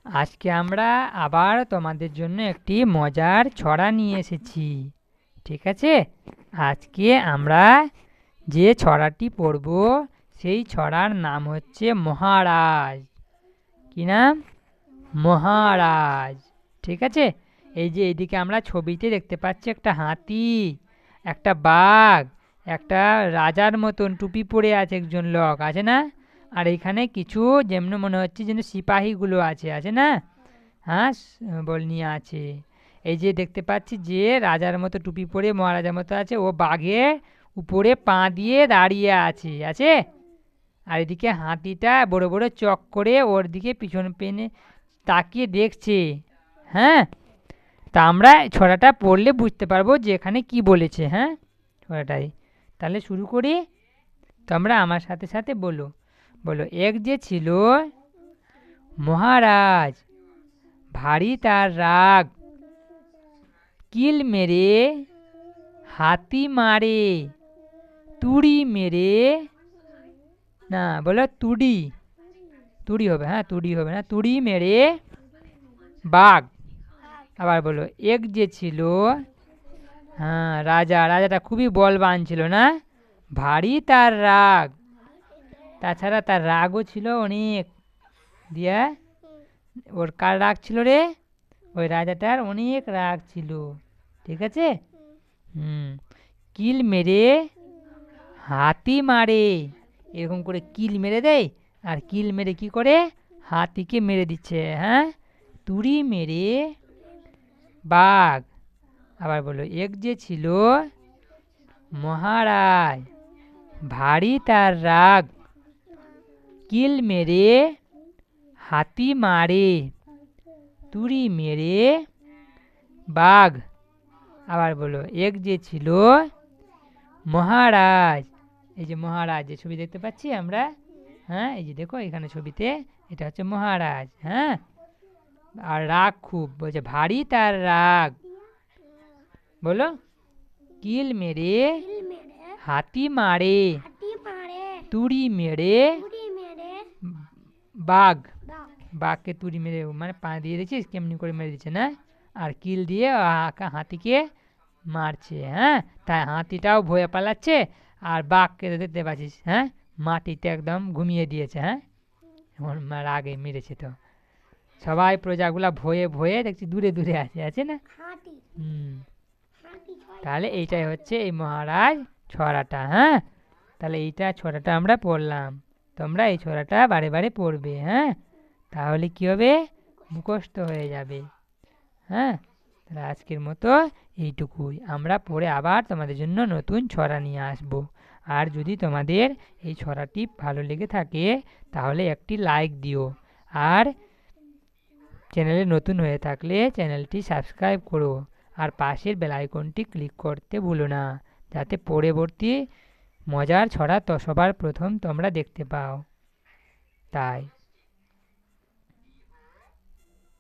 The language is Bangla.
আজকে আমরা আবার তোমাদের জন্য একটি মজার ছড়া নিয়ে এসেছি। ঠিক আছে, আজকে আমরা যে ছড়াটি পড়ব সেই ছড়ার নাম হচ্ছে মহারাজ। কি নাম? মহারাজ। ঠিক আছে, এই যে এইদিকে আমরা ছবিতে দেখতে পাচ্ছি একটা হাতি, একটা বাঘ, একটা রাজার মতন টুপি পরে আছে একজন লোক, আছে না? আর এখানে কিছু যেমন মনে হচ্ছে যেন সিপাহীগুলো আছে, আছে না? হ্যাঁ, বল নিয়ে আছে। এই যে দেখতে পাচ্ছি যে রাজার মতো টুপি পরে মহারাজার মতো আছে, ও বাঘের উপরে পা দিয়ে দাঁড়িয়ে আছে, আছে। আর এদিকে হাতিটা বড় বড় চক করে ওর দিকে পিছন পেনে তাকিয়ে দেখছে। হ্যাঁ, তা আমরা ছড়াটা পড়লে বুঝতে পারবো যে এখানে কি বলেছে। হ্যাঁ, ছড়াটাই তাহলে শুরু করি। তোমরা আমার সাথে সাথে বলো। বলো, এক যে ছিল মহারাজ, ভারী তার রাগ, কিল মেরে হাতি মারে, তুড়ি মেরে, না বলো তুড়ি, তুড়ি হবে, হ্যাঁ তুড়ি হবে না, তুড়ি মেরে বাঘ। আবার বলো, এক যে ছিল, হ্যাঁ রাজা, রাজাটা খুবই বলবান ছিল না, ভারী তার রাগ, তাছাড়া তার রাগও ছিল অনেক। দিয়া ওর কার রাগ ছিল রে? ওই রাজাটার অনেক রাগ ছিল। ঠিক আছে। হুম, কিল মেরে হাতি মারে, এরকম করে কিল মেরে দেয়, আর কিল মেরে কি করে হাতিকে মেরে দিচ্ছে। হ্যাঁ, তুড়ি মেরে বাঘ। আবার বলো, এক যে ছিল মহারাজ, ভারী তার রাগ, কিল মেরে হাতি মারে, তুড়ি মেরে বাঘ। আবার বলো, এক যে ছিল মহারাজ, এই যে মহারাজ যে ছবি দেখতে পাচ্ছি আমরা, হ্যাঁ এই যে দেখো এখানে ছবিতে, এটা হচ্ছে মহারাজ। হ্যাঁ, আর রাগ খুব, বলছে ভারী তার রাগ, বলো কিল মেরে হাতি মারে, তুড়ি মেরে বাঘ। বাঘকে তুড়ি মেরে মানে পা দিয়ে দিচ্ছিস কেমনি করে মেরে দিচ্ছে না, আর কিল দিয়ে হাতিকে মারছে। হ্যাঁ, তাই হাতিটাও ভয়ে পালাচ্ছে, আর বাঘকে তো দেখতে পাচ্ছিস, হ্যাঁ মাটিতে একদম ঘুমিয়ে দিয়েছে। হ্যাঁ, এমন রাগে মেরেছে তো, সবাই প্রজাগুলা ভয়ে ভয়ে দেখছি দূরে দূরে আছে, আছে না? হুম, তাহলে এইটাই হচ্ছে এই মহারাজ ছড়াটা। হ্যাঁ, তাহলে এইটা ছড়াটা আমরা পড়লাম, তোমরা এই ছড়াটা বারে বারে পড়বে। হ্যাঁ, তাহলে কি হবে, মুখস্থ হয়ে যাবে। হ্যাঁ, তাহলে আজকের মতো এইটুকুই, আমরা পড়ে আবার তোমাদের জন্য নতুন ছড়া নিয়ে আসব। আর যদি তোমাদের এই ছড়াটি ভালো লেগে থাকে তাহলে একটি লাইক দিও, আর চ্যানেলে নতুন হয়ে থাকলে চ্যানেলটি সাবস্ক্রাইব করো, আর পাশের বেল আইকনটি ক্লিক করতে ভুলো না, যাতে পরবর্তী মজার ছড়া তো সবার প্রথম তোমরা দেখতে পাও। তাই